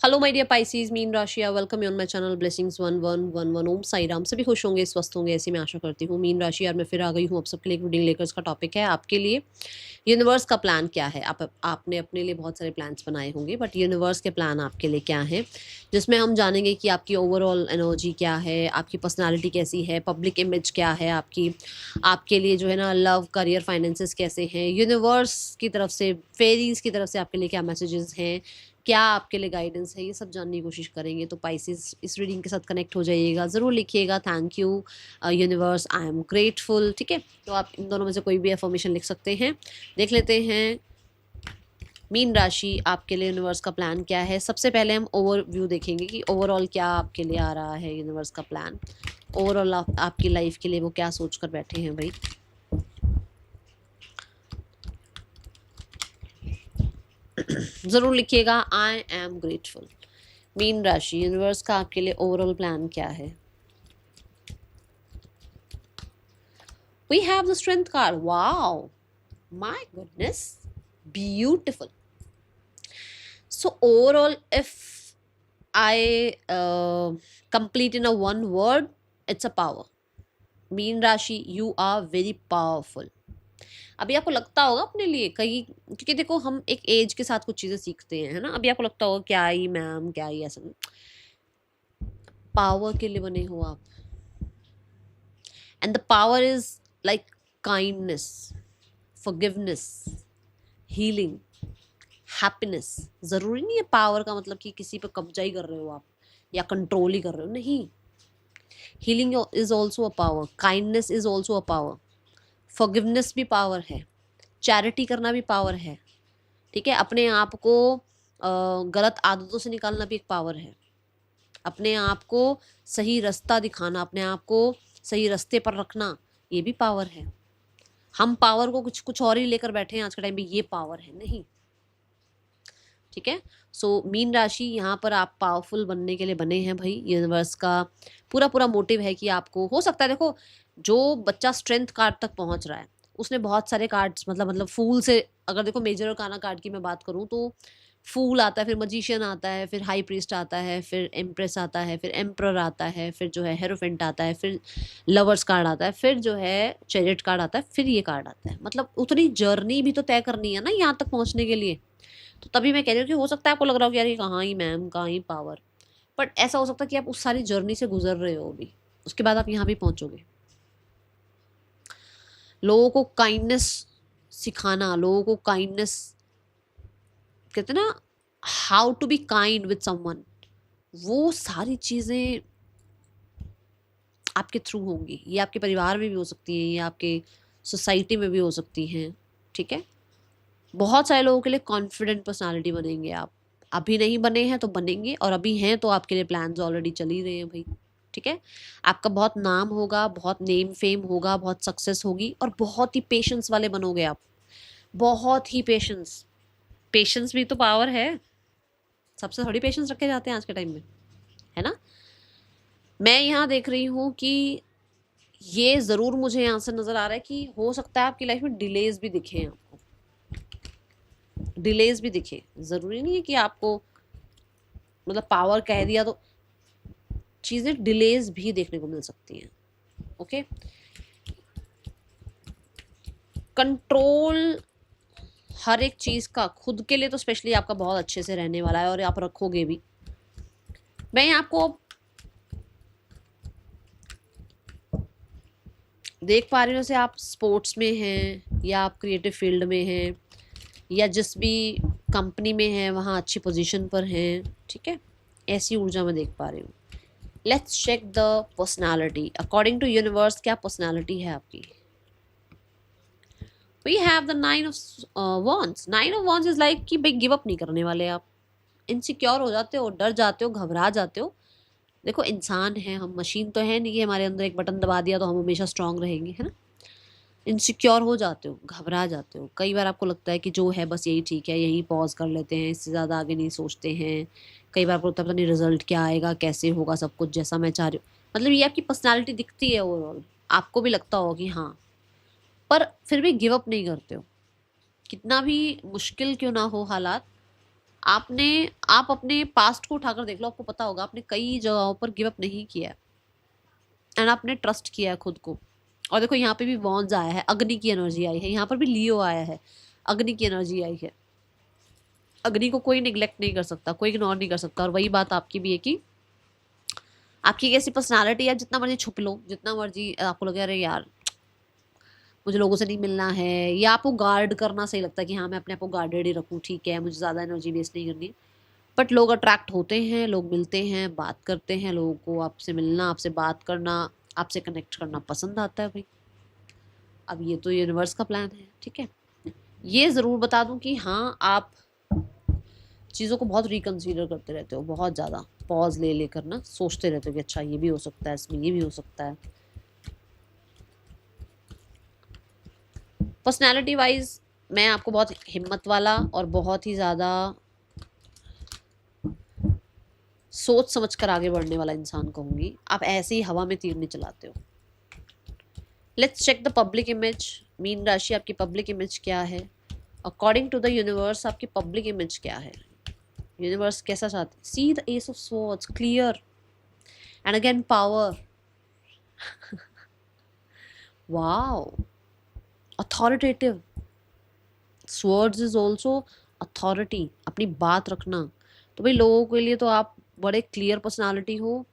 Hello my dear Pisces, मीन राशि, welcome you on my channel blessings 1111। Om Sai Ram. सभी खुश होंगे, स्वस्थ होंगे, ऐसी मैं आशा करती हूँ। मीन राशि यार, मैं फिर आ गई हूँ आप सबके लिए एक रीडिंग लेकर। इसका टॉपिक है आपके लिए यूनिवर्स का प्लान क्या है। आपने अपने लिए बहुत सारे प्लान्स बनाए होंगे, बट यूनिवर्स के प्लान आपके लिए क्या है, जिसमें हम जानेंगे कि आपकी ओवरऑल एनर्जी क्या है, आपकी पर्सनैलिटी कैसी है, पब्लिक इमेज क्या है आपकी, आपके लिए जो है ना लव, करियर, फाइनेंसेस कैसे हैं, यूनिवर्स की तरफ से, फेरीज की तरफ से आपके लिए क्या मैसेजेस हैं, क्या आपके लिए गाइडेंस है, ये सब जानने की कोशिश करेंगे। तो पाइसेस इस रीडिंग के साथ कनेक्ट हो जाइएगा, ज़रूर लिखिएगा thank you universe, I am grateful. ठीक है, तो आप इन दोनों में से कोई भी अफर्मेशन लिख सकते हैं। देख लेते हैं मीन राशि, आपके लिए यूनिवर्स का प्लान क्या है। सबसे पहले हम ओवरव्यू देखेंगे कि ओवरऑल क्या आपके लिए आ रहा है यूनिवर्स का प्लान। ओवरऑल आपकी लाइफ के लिए वो क्या सोच कर बैठे हैं भाई। ज़रूर लिखिएगा आई एम ग्रेटफुल। मीन राशि, यूनिवर्स का आपके लिए ओवरऑल प्लान क्या है। We have the strength card. Wow, my goodness, beautiful. So overall, if I complete in a one word, it's a power. Mean राशि, you are very powerful. अभी आपको लगता होगा अपने लिए कहीं, क्योंकि देखो हम एक एज के साथ कुछ चीज़ें सीखते हैं, है ना। अभी आपको लगता होगा क्या ही मैम, क्या ही ऐसा। पावर के लिए बने हो आप, and the power is like kindness, forgiveness, healing, happiness. ज़रूरी नहीं है पावर का मतलब कि किसी पे कब्जा ही कर रहे हो आप या कंट्रोल ही कर रहे हो, नहीं। Healing is also a power, kindness is also a power, forgiveness भी पावर है, चैरिटी करना भी पावर है। ठीक है, अपने आप को गलत आदतों से निकालना भी एक पावर है, अपने आप को सही रास्ता दिखाना, अपने आप को सही रास्ते पर रखना, ये भी पावर है। हम पावर को कुछ कुछ और ही लेकर बैठे हैं आज के टाइम पे, ये पावर है नहीं। ठीक है, सो मीन राशि, यहाँ पर आप पावरफुल बनने के लिए बने हैं भाई। यूनिवर्स का पूरा पूरा मोटिव है कि आपको, हो सकता है देखो, जो बच्चा स्ट्रेंथ कार्ड तक पहुंच रहा है उसने बहुत सारे कार्ड्स, मतलब फूल से, अगर देखो मेजर अरकाना कार्ड की मैं बात करूँ तो फूल आता है, फिर मजिशियन आता है, फिर हाई प्रीस्ट आता है, फिर एम्प्रेस आता है, फिर एम्प्रर आता है, फिर जो है हेरोफेंट आता है, फिर लवर्स कार्ड आता है, फिर जो है चैरियट कार्ड आता है, फिर ये कार्ड आता है। मतलब उतनी जर्नी भी तो तय करनी है ना यहाँ तक पहुँचने के लिए। तो तभी मैं कह रही हूँ कि हो सकता है आपको लग रहा हो कि यार ये कहाँ ही मैम, कहाँ ही पावर, बट ऐसा हो सकता है कि आप उस सारी जर्नी से गुजर रहे हो अभी, उसके बाद आप यहाँ भी पहुँचोगे। लोगों को काइंडनेस सिखाना, लोगों को काइंडनेस, कहते हैं ना, how to be kind with someone, वो सारी चीज़ें आपके थ्रू होंगी। ये आपके परिवार में भी हो सकती हैं, ये आपके सोसाइटी में भी हो सकती हैं। ठीक है, बहुत सारे लोगों के लिए कॉन्फिडेंट पर्सनालिटी बनेंगे आप। अभी नहीं बने हैं तो बनेंगे, और अभी हैं तो आपके लिए प्लान्स ऑलरेडी चल ही रहे हैं भाई। ठीक है, आपका बहुत नाम होगा, बहुत नेम फेम होगा, बहुत सक्सेस होगी, और बहुत ही पेशेंस वाले बनोगे आप। बहुत ही पेशेंस, पेशेंस भी तो पावर है। सबसे थोड़ी पेशेंस रखे जाते हैं आज के टाइम में, है ना। मैं यहाँ देख रही हूँ कि ये ज़रूर मुझे यहाँ से नज़र आ रहा है कि हो सकता है आपकी लाइफ में डिलेज भी दिखे आपको, डिलेज भी दिखे। ज़रूरी नहीं है कि आपको, मतलब पावर कह दिया तो चीज़ें डिलेज भी देखने को मिल सकती हैं। ओके, कंट्रोल हर एक चीज़ का खुद के लिए तो स्पेशली आपका बहुत अच्छे से रहने वाला है, और आप रखोगे भी। मैं आपको देख पा रही हूँ, जैसे आप स्पोर्ट्स में हैं, या आप क्रिएटिव फील्ड में हैं, या जिस भी कंपनी में हैं वहाँ अच्छी पोजीशन पर हैं। ठीक है, ऐसी ऊर्जा मैं देख पा रही हूँ। Let's check the personality according to universe. क्या पर्सनालिटी है आपकी। We have the 9 of wands। 9 of wands is like कि भाई गिव अप नहीं करने वाले आप। इनसिक्योर हो जाते हो, डर जाते हो, घबरा जाते हो। देखो इंसान है हम, मशीन तो है नहीं कि हमारे अंदर एक बटन दबा दिया तो हम हमेशा स्ट्रांग रहेंगे, है ना। इनसिक्योर हो जाते हो, घबरा जाते हो। कई बार आपको लगता है कि जो है बस यही ठीक है, यही पॉज कर लेते हैं, इससे ज़्यादा आगे नहीं सोचते हैं। कई बार आपको लगता है पता नहीं रिजल्ट क्या आएगा, कैसे होगा सब कुछ जैसा मैं चाह रही हूँ। मतलब ये आपकी पर्सनालिटी दिखती है ओवरऑल, आपको भी लगता होगा कि हाँ, पर फिर भी गिव अप नहीं करते हो। कितना भी मुश्किल क्यों ना हो हालात, आप अपने पास्ट को उठाकर देख लो, आपको पता होगा आपने कई जगहों पर गिव अप नहीं किया एंड आपने ट्रस्ट किया है खुद को। और देखो यहाँ पे भी वॉन्स आया है, अग्नि की एनर्जी आई है, यहाँ पर भी लियो आया है, अग्नि की एनर्जी आई है। अग्नि को कोई निग्लेक्ट नहीं कर सकता, कोई इग्नोर नहीं कर सकता। और वही बात आपकी भी है कि आपकी कैसी पर्सनालिटी है, जितना मर्जी छुप लो, जितना मर्जी आपको लगे अरे यार मुझे लोगों से नहीं मिलना है, या आपको गार्ड करना सही लगता है कि हाँ मैं अपने आप को गार्डेड ही रखूँ, ठीक है मुझे ज़्यादा एनर्जी वेस्ट नहीं करनी। बट लोग अट्रैक्ट होते हैं, लोग मिलते हैं, बात करते हैं, लोगों को आपसे मिलना, आपसे बात करना, आपसे कनेक्ट करना पसंद आता है भाई। अब ये तो यूनिवर्स का प्लान है, ठीक है। ये ज़रूर बता दूं कि हाँ आप चीज़ों को बहुत रिकन्सिडर करते रहते हो, बहुत ज़्यादा पॉज ले लेकर ना सोचते रहते हो कि अच्छा ये भी हो सकता है, इसमें ये भी हो सकता है। पर्सनैलिटी वाइज मैं आपको बहुत हिम्मत वाला और बहुत ही ज़्यादा सोच समझ कर आगे बढ़ने वाला इंसान कहूँगी। आप ऐसे ही हवा में तीर नहीं चलाते हो। Let's check the public image. मीन राशि आपकी पब्लिक इमेज क्या है? अकॉर्डिंग टू द यूनिवर्स आपकी पब्लिक इमेज क्या है? यूनिवर्स कैसा चाहते? See the ace of swords, clear and again power. Wow, authoritative. Swords is also authority, अपनी बात रखना। तो भाई लोगों के लिए तो आप बड़े क्लियर पर्सनालिटी हो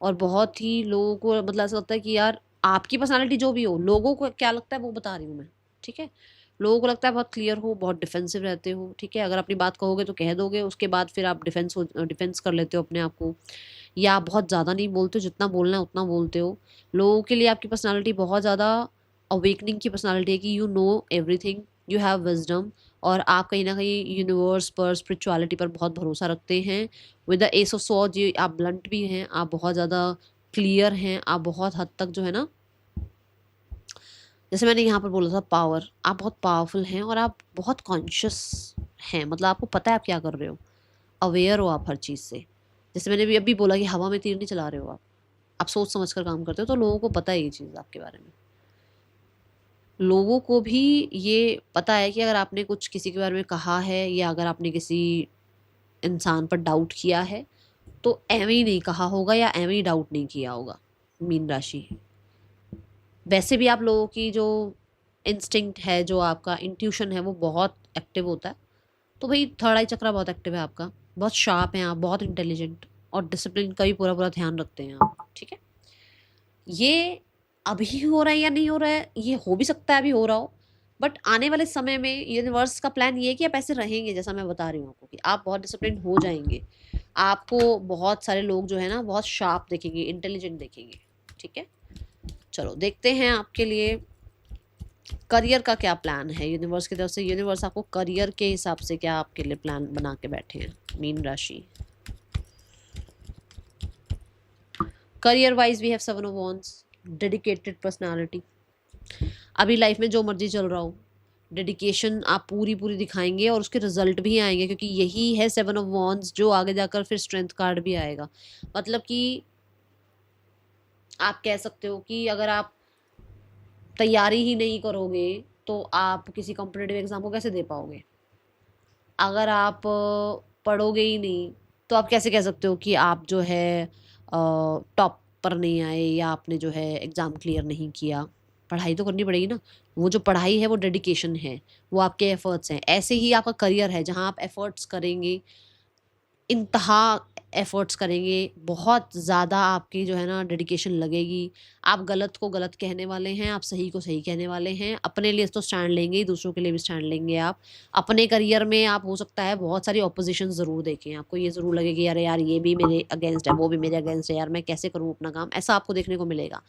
और बहुत ही लोगों को मतलब ऐसा लगता है कि यार आपकी पर्सनालिटी जो भी हो, लोगों को क्या लगता है वो बता रही हूँ मैं, ठीक है। लोगों को लगता है बहुत क्लियर हो, बहुत डिफेंसिव रहते हो, ठीक है। अगर अपनी बात कहोगे तो कह दोगे, उसके बाद फिर आप डिफेंस कर लेते हो अपने आप को, या आप बहुत ज़्यादा नहीं बोलते हो, जितना बोलना है उतना बोलते हो। लोगों के लिए आपकी पर्सनालिटी बहुत ज़्यादा अवेकनिंग की पर्सनालिटी है कि you know everything, you have wisdom. और आप कहीं ना कहीं यूनिवर्स पर, स्पिरिचुअलिटी पर बहुत भरोसा रखते हैं। With the ace of swords ये आप ब्लंट भी हैं, आप बहुत ज़्यादा क्लियर हैं, आप बहुत हद तक जो है ना, जैसे मैंने यहाँ पर बोला था पावर, आप बहुत पावरफुल हैं और आप बहुत कॉन्शियस हैं। मतलब आपको पता है आप क्या कर रहे हो, अवेयर हो आप हर चीज़ से। जैसे मैंने भी अभी बोला कि हवा में तीर नहीं चला रहे हो आप सोच समझ कर काम करते हो। तो लोगों को पता है ये चीज़ आपके बारे में। लोगों को भी ये पता है कि अगर आपने कुछ किसी के बारे में कहा है या अगर आपने किसी इंसान पर डाउट किया है तो एवं ही नहीं कहा होगा या एवं ही डाउट नहीं किया होगा। मीन राशि वैसे भी आप लोगों की जो इंस्टिंक्ट है, जो आपका इंट्यूशन है वो बहुत एक्टिव होता है। तो भाई थर्ड आई चक्रा बहुत एक्टिव है आपका, बहुत शार्प हैं आप, बहुत इंटेलिजेंट और डिसिप्लिन का भी पूरा पूरा ध्यान रखते हैं आप, ठीक है। ये अभी हो रहा है या नहीं हो रहा है, ये हो भी सकता है अभी हो रहा हो, बट आने वाले समय में यूनिवर्स का प्लान ये है कि आप ऐसे रहेंगे, जैसा मैं बता रही हूँ आपको कि आप बहुत डिसिप्लिन हो जाएंगे। आपको बहुत सारे लोग जो है ना बहुत शार्प देखेंगे, इंटेलिजेंट देखेंगे, ठीक है। चलो देखते हैं आपके लिए करियर का क्या प्लान है यूनिवर्स की तरफ से। यूनिवर्स आपको करियर के हिसाब से क्या आपके लिए प्लान बना के बैठे हैं मीन राशि। Career wise we have 7 of wands, dedicated personality. अभी लाइफ में जो मर्जी चल रहा हो, डेडिकेशन आप पूरी पूरी दिखाएंगे और उसके रिजल्ट भी आएंगे, क्योंकि यही है 7 ऑफ वॉन्ड्स जो आगे जाकर फिर स्ट्रेंथ कार्ड भी आएगा। मतलब कि आप कह सकते हो कि अगर आप तैयारी ही नहीं करोगे तो आप किसी कॉम्पिटिटिव एग्जाम को कैसे दे पाओगे। अगर आप पढ़ोगे ही नहीं तो आप कैसे कह सकते हो कि आप जो है टॉप पर नहीं आए या आपने जो है एग्ज़ाम क्लियर नहीं किया। पढ़ाई तो करनी पड़ेगी ना। वो जो पढ़ाई है वो डेडिकेशन है, वो आपके एफर्ट्स हैं। ऐसे ही आपका करियर है जहाँ आप एफर्ट्स करेंगे, इंतहा एफर्ट्स करेंगे, बहुत ज़्यादा आपकी जो है ना डेडिकेशन लगेगी। आप गलत को गलत कहने वाले हैं, आप सही को सही कहने वाले हैं। अपने लिए तो स्टैंड लेंगे ही, दूसरों के लिए भी स्टैंड लेंगे आप। अपने करियर में आप हो सकता है बहुत सारी ऑपोजिशन ज़रूर देखें, आपको ये ज़रूर लगेगी अरे यार ये भी मेरे अगेंस्ट है, वो भी मेरे अगेंस्ट है, यार मैं कैसे करूँ अपना काम, ऐसा आपको देखने को मिलेगा।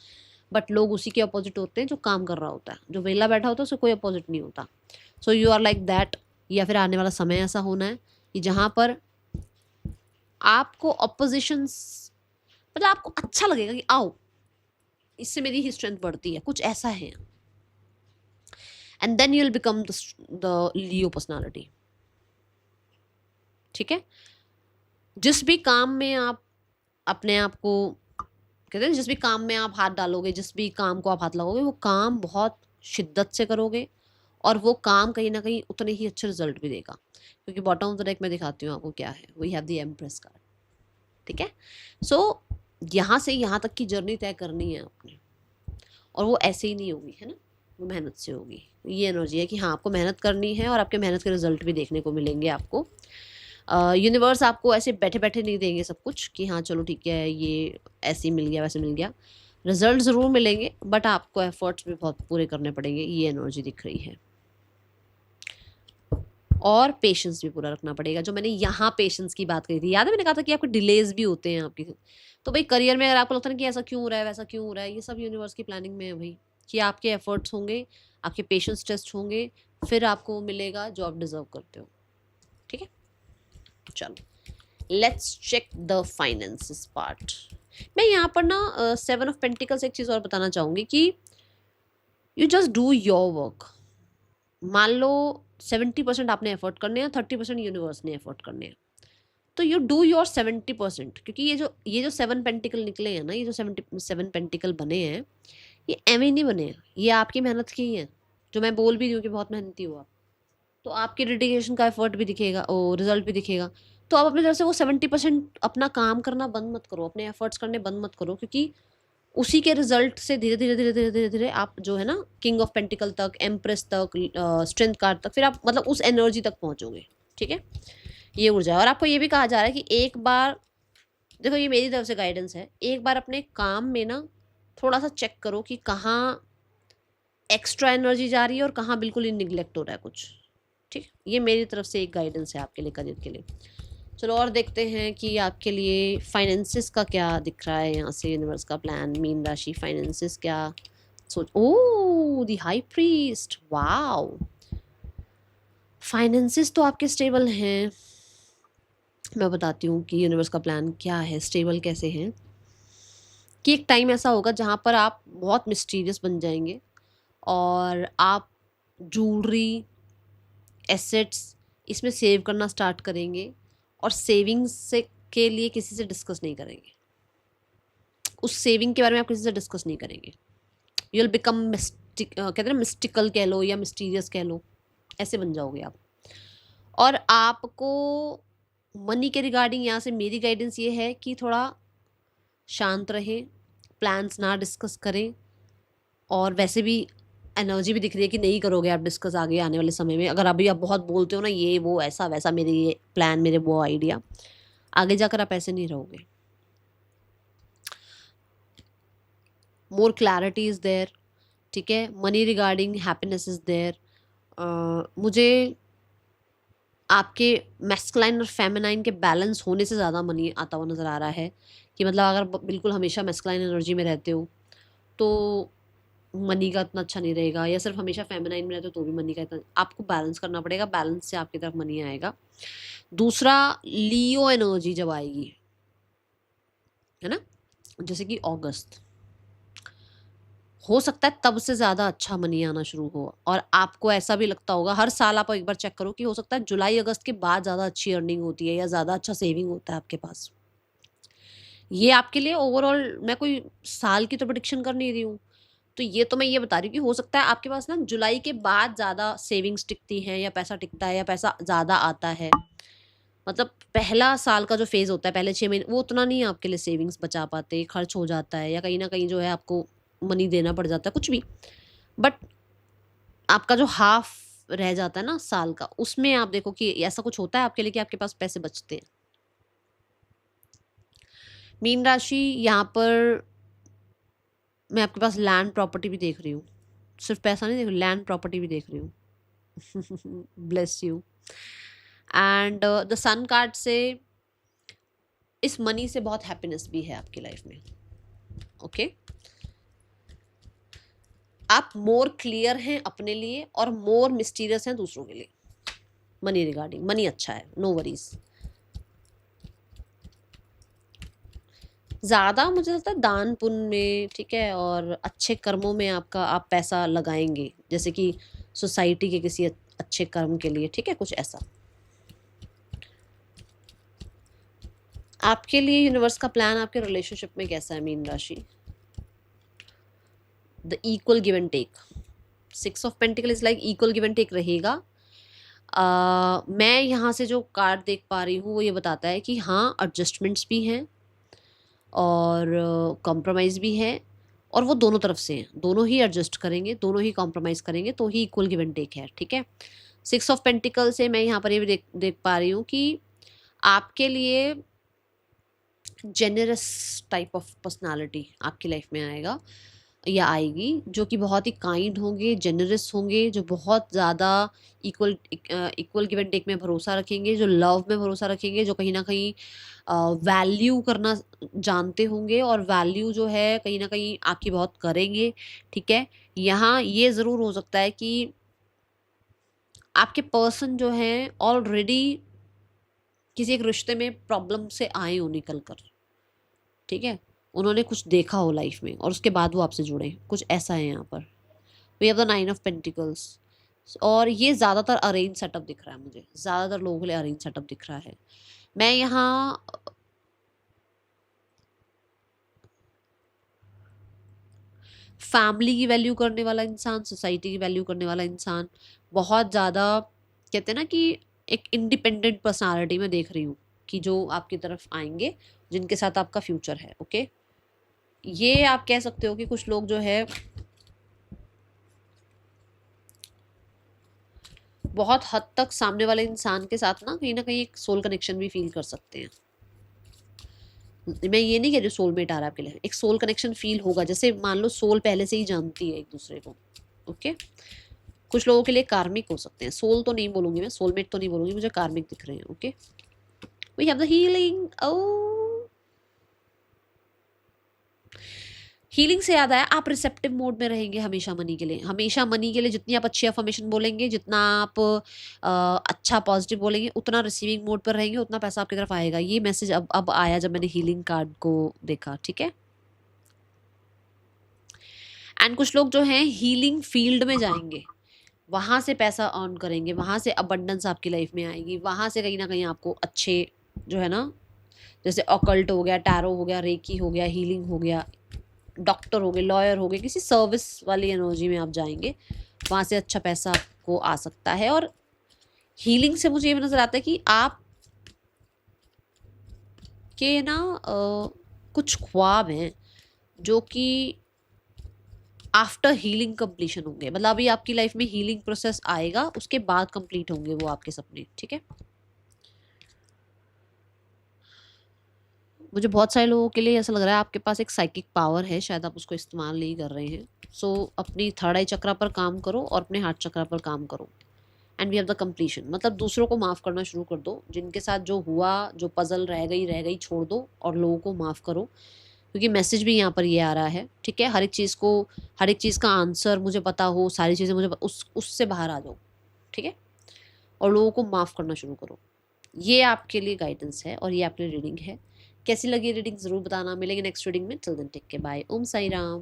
बट लोग उसी के अपोजिट होते हैं जो काम कर रहा होता है। जो वेला बैठा होता है उससे कोई अपोजिट नहीं होता। So you are like that. या फिर आने वाला समय ऐसा होना है कि जहाँ पर आपको ऑपोजिशंस, मतलब आपको अच्छा लगेगा कि आओ इससे मेरी ही स्ट्रेंथ बढ़ती है, कुछ ऐसा है। And then you will become the Leo personality, ठीक है। जिस भी काम में आप अपने आप को कहते हैं, जिस भी काम में आप हाथ डालोगे, जिस भी काम को आप हाथ लगाओगे, वो काम बहुत शिद्दत से करोगे और वो काम कहीं ना कहीं उतने ही अच्छे रिजल्ट भी देगा, क्योंकि बॉटम ऑफ द डेक मैं दिखाती हूँ आपको क्या है। We have the empress card, ठीक है। सो यहाँ से यहाँ तक की जर्नी तय करनी है आपने, और वो ऐसे ही नहीं होगी, है ना, वो मेहनत से होगी। ये एनर्जी है कि हाँ आपको मेहनत करनी है और आपके मेहनत के रिजल्ट भी देखने को मिलेंगे आपको। यूनिवर्स आपको ऐसे बैठे बैठे नहीं देंगे सब कुछ कि हाँ चलो ठीक है ये ऐसे ही मिल गया वैसे मिल गया। रिजल्ट ज़रूर मिलेंगे, बट आपको एफर्ट्स भी बहुत पूरे करने पड़ेंगे, ये एनर्जी दिख रही है। और पेशेंस भी पूरा रखना पड़ेगा, जो मैंने यहाँ पेशेंस की बात करी थी, याद है मैंने कहा था कि आपके डिलेज भी होते हैं आपकी। तो भाई करियर में अगर आपको लगता है कि ऐसा क्यों हो रहा है वैसा क्यों हो रहा है, ये सब यूनिवर्स की प्लानिंग में है भाई, कि आपके एफर्ट्स होंगे, आपके पेशेंस टेस्ट होंगे, फिर आपको मिलेगा जो आप डिजर्व करते हो, ठीक है। चलो let's check the finances part. मैं यहाँ पर ना 7 ऑफ पेंटिकल्स एक चीज़ और बताना चाहूँगी कि you just do your work. मान लो 70% आपने एफर्ट करने हैं, 30% यूनिवर्स ने एफर्ट करने हैं, तो यू डू योर 70%, क्योंकि ये जो 7 पेंटिकल निकले हैं ना, ये जो 7 पेंटिकल बने हैं, ये एवं नहीं बने हैं, ये आपकी मेहनत के ही हैं। जो मैं बोल भी रही हूँ कि बहुत मेहनती हो आप, तो आपके डेडिकेशन का एफर्ट भी दिखेगा और रिजल्ट भी दिखेगा। तो आप अपनी तरफ से वो 70% अपना काम करना बंद मत करो, अपने एफर्ट्स करने बंद मत करो, क्योंकि उसी के रिजल्ट से धीरे धीरे धीरे धीरे धीरे धीरे आप जो है ना किंग ऑफ पेंटिकल तक, एम्प्रेस तक, स्ट्रेंथ कार्ड तक, फिर आप मतलब उस एनर्जी तक पहुंचोगे, ठीक है। ये ऊर्जा है। और आपको ये भी कहा जा रहा है कि एक बार देखो, ये मेरी तरफ से गाइडेंस है, एक बार अपने काम में ना थोड़ा सा चेक करो कि कहाँ एक्स्ट्रा एनर्जी जा रही है और कहाँ बिल्कुल ही निगलेक्ट हो रहा है कुछ, ठीक। ये मेरी तरफ से एक गाइडेंस है आपके लिए, करियर के लिए। चलो और देखते हैं कि आपके लिए फाइनेंसिस का क्या दिख रहा है यहाँ से, यूनिवर्स का प्लान। मीन राशि फाइनेंसिस क्या सोच, oh the high priest, wow, finances तो आपके स्टेबल हैं। मैं बताती हूँ कि यूनिवर्स का प्लान क्या है, स्टेबल कैसे हैं। कि एक टाइम ऐसा होगा जहाँ पर आप बहुत मिस्टीरियस बन जाएंगे और आप ज्वेलरी, एसेट्स इसमें सेव करना स्टार्ट करेंगे, और सेविंग्स से के लिए किसी से डिस्कस नहीं करेंगे, उस सेविंग के बारे में आप किसी से डिस्कस नहीं करेंगे। यू विल बिकम कहते हैं ना मिस्टिकल कह लो या मिस्टीरियस कह लो, ऐसे बन जाओगे आप। और आपको मनी के रिगार्डिंग यहाँ से मेरी गाइडेंस ये है कि थोड़ा शांत रहें, प्लान्स ना डिस्कस करें, और वैसे भी एनर्जी भी दिख रही है कि नहीं करोगे आप डिस्कस आगे आने वाले समय में। अगर अभी आप बहुत बोलते हो ना ये वो ऐसा वैसा, मेरे ये प्लान, मेरे वो आइडिया, आगे जाकर आप ऐसे नहीं रहोगे। मोर क्लैरिटी इज़ देयर, ठीक है। Money regarding happiness is there. मुझे आपके मैस्कुलाइन और फेमिनाइन के बैलेंस होने से ज़्यादा मनी आता हुआ नज़र आ रहा है, कि मतलब अगर बिल्कुल हमेशा मैस्कुलाइन एनर्जी में रहते हो तो मनी का इतना अच्छा नहीं रहेगा, या सिर्फ हमेशा फेमिनाइन में रहते हो तो भी मनी का इतना, आपको बैलेंस करना पड़ेगा, बैलेंस से आपकी तरफ मनी आएगा। दूसरा, लियो एनर्जी जब आएगी, है ना, जैसे कि अगस्त, हो सकता है तब से ज़्यादा अच्छा मनी आना शुरू हो, और आपको ऐसा भी लगता होगा, हर साल आप एक बार चेक करो कि हो सकता है जुलाई अगस्त के बाद ज़्यादा अच्छी अर्निंग होती है या ज़्यादा अच्छा सेविंग होता है आपके पास। ये आपके लिए ओवरऑल, मैं कोई साल की तो प्रेडिक्शन कर नहीं रही हूँ, तो ये तो मैं ये बता रही हूँ कि हो सकता है आपके पास ना जुलाई के बाद ज़्यादा सेविंग्स टिकती हैं, या पैसा टिकता है, या पैसा ज़्यादा आता है। मतलब पहला साल का जो फेज़ होता है, पहले 6 महीने, वो उतना नहीं आपके लिए सेविंग्स बचा पाते, खर्च हो जाता है, या कहीं न कहीं जो है आपको मनी देना पड़ जाता है, कुछ भी। बट आपका जो हाफ रह जाता है ना साल का, उसमें आप देखो कि ऐसा कुछ होता है आपके लिए कि आपके पास पैसे बचते हैं। मीन राशि, यहाँ पर मैं आपके पास लैंड प्रॉपर्टी भी देख रही हूँ, सिर्फ पैसा नहीं देख रही, लैंड प्रॉपर्टी भी देख रही हूँ। Bless you. And the sun card से इस मनी से बहुत हैप्पीनेस भी है आपकी लाइफ में, ओके। आप मोर क्लियर हैं अपने लिए और मोर मिस्टीरियस हैं दूसरों के लिए। मनी रिगार्डिंग, मनी अच्छा है, नो वरीज। ज़्यादा मुझे लगता है दान पुण्य में, ठीक है, और अच्छे कर्मों में आपका आप पैसा लगाएंगे, जैसे कि सोसाइटी के किसी अच्छे कर्म के लिए, ठीक है, कुछ ऐसा। आपके लिए यूनिवर्स का प्लान आपके रिलेशनशिप में कैसा है मीन राशि? The equal give and take, 6 of pentacle is like equal give and take रहेगा। मैं यहाँ से जो कार्ड देख पा रही हूँ वो ये बताता है कि हाँ एडजस्टमेंट्स भी हैं और कॉम्प्रोमाइज़ भी है, और वो दोनों तरफ से हैं, दोनों ही एडजस्ट करेंगे, दोनों ही कॉम्प्रोमाइज़ करेंगे, तो ही इक्वल गिव एंड टेक है। ठीक है, 6 ऑफ पेंटिकल से मैं यहाँ पर ये भी देख पा रही हूँ कि आपके लिए जेनरस टाइप ऑफ पर्सनालिटी आपकी लाइफ में आएगा या आएगी, जो कि बहुत ही काइंड होंगे, जेनरस होंगे, जो बहुत ज़्यादा इक्वल गिव एंड टेक में भरोसा रखेंगे, जो लव में भरोसा रखेंगे, जो कहीं ना कहीं वैल्यू करना जानते होंगे, और वैल्यू जो है कहीं ना कहीं आपकी बहुत करेंगे। ठीक है, यहाँ ये ज़रूर हो सकता है कि आपके पर्सन जो हैं ऑलरेडी किसी एक रिश्ते में प्रॉब्लम से आए हो निकल कर। ठीक है, उन्होंने कुछ देखा हो लाइफ में और उसके बाद वो आपसे जुड़े, कुछ ऐसा है यहाँ पर। We have the 9 of pentacles, और ये ज़्यादातर अरेंज सेटअप दिख रहा है मुझे, ज़्यादातर लोगों के लिए अरेंज सेटअप दिख रहा है। मैं यहाँ फैमिली की वैल्यू करने वाला इंसान, सोसाइटी की वैल्यू करने वाला इंसान, बहुत ज़्यादा कहते हैं ना कि एक इंडिपेंडेंट पर्सनालिटी में देख रही हूँ कि जो आपकी तरफ आएंगे, जिनके साथ आपका फ्यूचर है। ओके, ये आप कह सकते हो कि कुछ लोग जो है बहुत हद तक सामने वाले इंसान के साथ ना कहीं एक सोल कनेक्शन भी फील कर सकते हैं। मैं ये नहीं कह रही सोलमेट आ रहा है आपके लिए, एक सोल कनेक्शन फील होगा, जैसे मान लो सोल पहले से ही जानती है एक दूसरे को। ओके, कुछ लोगों के लिए कार्मिक हो सकते हैं, सोल तो नहीं बोलूंगी मैं, सोलमेट तो नहीं बोलूंगी, मुझे कार्मिक दिख रहे हैं। Okay, we have the healing. Healing से याद आया, आप रिसेप्टिव मोड में रहेंगे हमेशा मनी के लिए, हमेशा मनी के लिए जितनी आप अच्छी अफर्मेशन बोलेंगे, जितना आप अच्छा पॉजिटिव बोलेंगे, उतना रिसीविंग मोड पर रहेंगे, उतना पैसा आपकी तरफ आएगा। ये मैसेज अब आया जब मैंने हीलिंग कार्ड को देखा। ठीक है, एंड कुछ लोग जो हैं हीलिंग फील्ड में जाएंगे, वहाँ से पैसा अर्न करेंगे, वहाँ से अबंडेंस आपकी लाइफ में आएगी, वहाँ से कहीं ना कहीं आपको अच्छे जो है ना, जैसे ऑकल्ट हो गया, टैरो हो गया, रेकी हो गया, हीलिंग हो गया, डॉक्टर हो गए, लॉयर हो गए, किसी सर्विस वाली एनर्जी में आप जाएंगे, वहाँ से अच्छा पैसा आपको आ सकता है। और हीलिंग से मुझे ये नजर आता है कि आप के ना कुछ ख्वाब हैं जो कि आफ्टर हीलिंग कंप्लीशन होंगे, मतलब अभी आपकी लाइफ में हीलिंग प्रोसेस आएगा, उसके बाद कंप्लीट होंगे वो आपके सपने। ठीक है, मुझे बहुत सारे लोगों के लिए ऐसा लग रहा है आपके पास एक साइकिक पावर है, शायद आप उसको इस्तेमाल नहीं कर रहे हैं। सो अपनी थर्ड आई चक्रा पर काम करो और अपने हार्ट चक्रा पर काम करो, and we have the completion. मतलब दूसरों को माफ़ करना शुरू कर दो, जिनके साथ जो हुआ, जो पजल रह गई छोड़ दो, और लोगों को माफ़ करो, क्योंकि मैसेज भी यहाँ पर ये आ रहा है। ठीक है, हर एक चीज़ का आंसर मुझे पता हो, सारी चीज़ें मुझे उससे बाहर आ जाओ। ठीक है, और लोगों को माफ़ करना शुरू करो। ये आपके लिए गाइडेंस है और ये आपके लिए रीडिंग है। कैसी लगी रीडिंग ज़रूर बताना। मिलेंगे नेक्स्ट रीडिंग में। Till then take care, bye, Om Sai Ram.